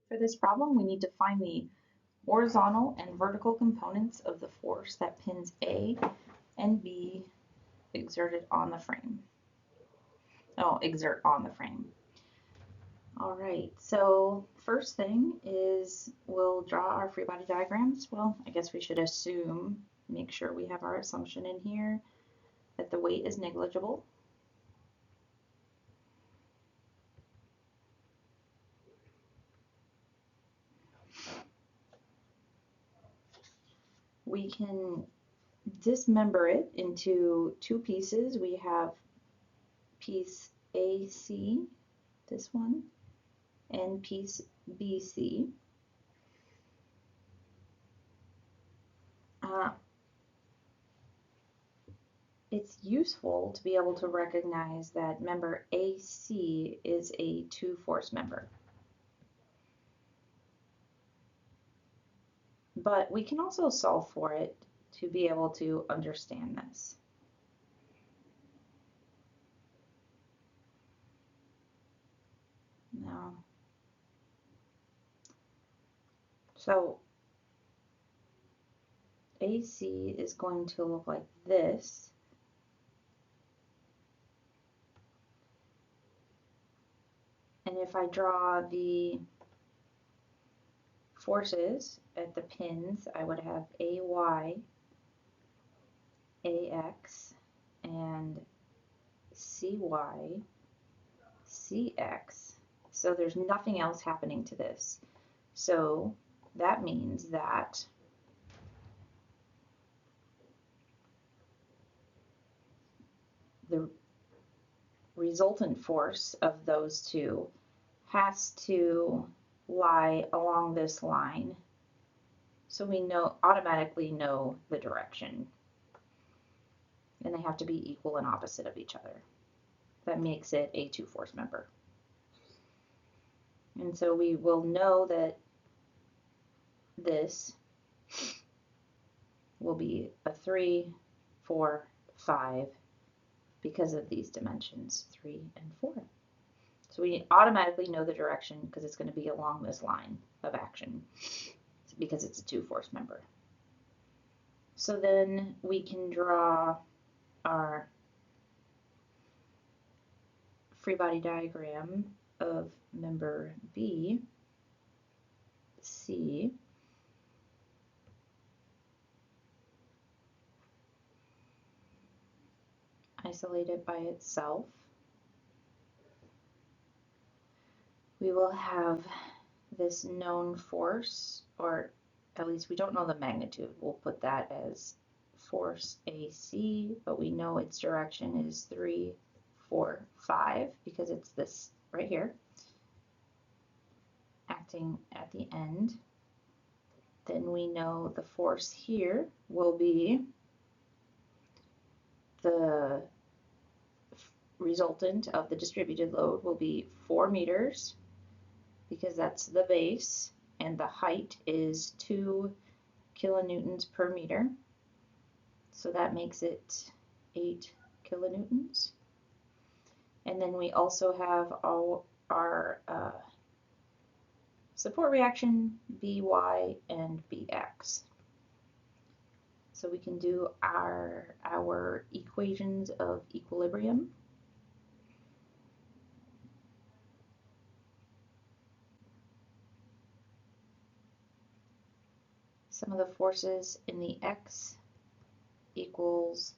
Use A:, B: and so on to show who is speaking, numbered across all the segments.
A: For this problem, we need to find the horizontal and vertical components of the force that pins A and B exert on the frame. All right, so first thing is we'll draw our free body diagrams. Well, I guess we should make sure we have our assumption in here that the weight is negligible. We can dismember it into two pieces. We have piece AC, this one, and piece BC. It's useful to be able to recognize that member AC is a two-force member. But we can also solve for it to be able to understand this. Now, so AC is going to look like this. And if I draw the forces at the pins, I would have AY, AX, and CY, CX. So there's nothing else happening to this. So that means that the resultant force of those two has to lie along this line. So we automatically know the direction. And they have to be equal and opposite of each other. That makes it a two-force member. And so we will know that this will be a 3, 4, 5 because of these dimensions, 3 and 4. So we automatically know the direction because it's going to be along this line of action because it's a two-force member. So then we can draw our free body diagram of member B, C, isolated by itself. We will have this known force, or at least we don't know the magnitude. We'll put that as force AC, but we know its direction is 3, 4, 5 because it's this right here, acting at the end. Then we know the force here will be the resultant of the distributed load will be 4 meters because that's the base, and the height is 2 kilonewtons per meter. So that makes it 8 kilonewtons. And then we also have our support reaction, By and Bx. So we can do our equations of equilibrium. Sum of the forces in the x equals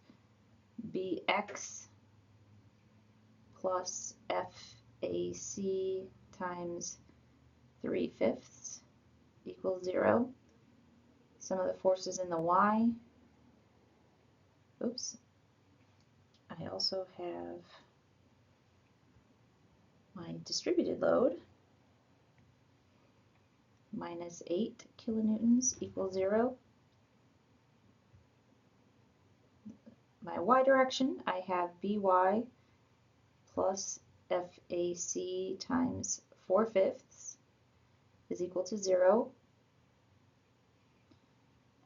A: Bx plus FAC times 3/5 equals 0. Sum of the forces in the y. Oops. I also have my distributed load. Minus 8 kilonewtons equals 0. My y direction, I have By plus FAC times 4/5 is equal to 0.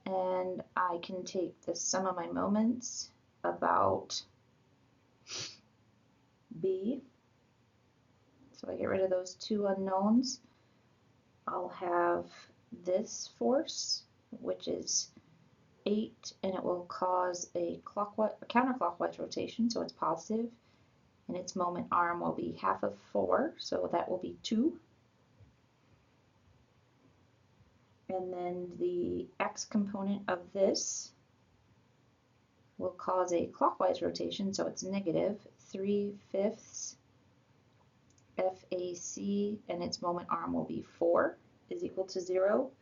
A: And I can take the sum of my moments about B. So I get rid of those two unknowns. I'll have this force, which is 8, and it will cause a counterclockwise rotation, so it's positive, and its moment arm will be half of 4, so that will be 2. And then the x component of this will cause a clockwise rotation, so it's negative 3/5 FAC, and its moment arm will be 4 is equal to 0.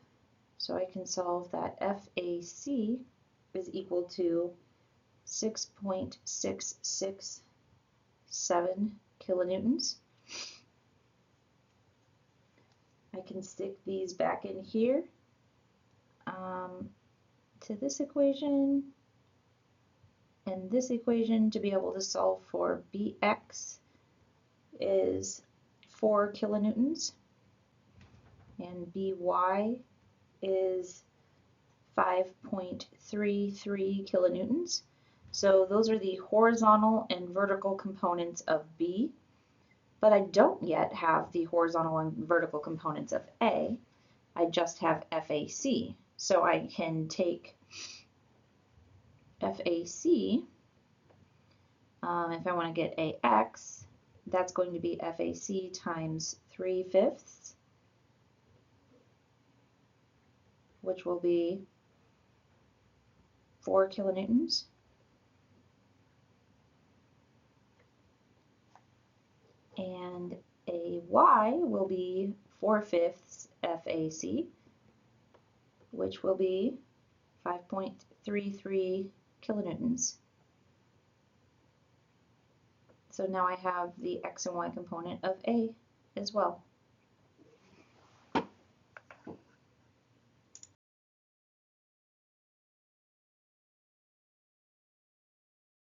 A: So I can solve that FAC is equal to 6.667 kilonewtons. I can stick these back in here to this equation and this equation to be able to solve for Bx is 4 kilonewtons and By is 5.33 kilonewtons. So those are the horizontal and vertical components of B, but I don't yet have the horizontal and vertical components of A. I just have FAC. So I can take FAC, if I want to get AX, that's going to be FAC times 3/5, which will be 4 kilonewtons. And a Y will be 4/5 FAC, which will be 5.33 kilonewtons. So now I have the X and Y component of A as well.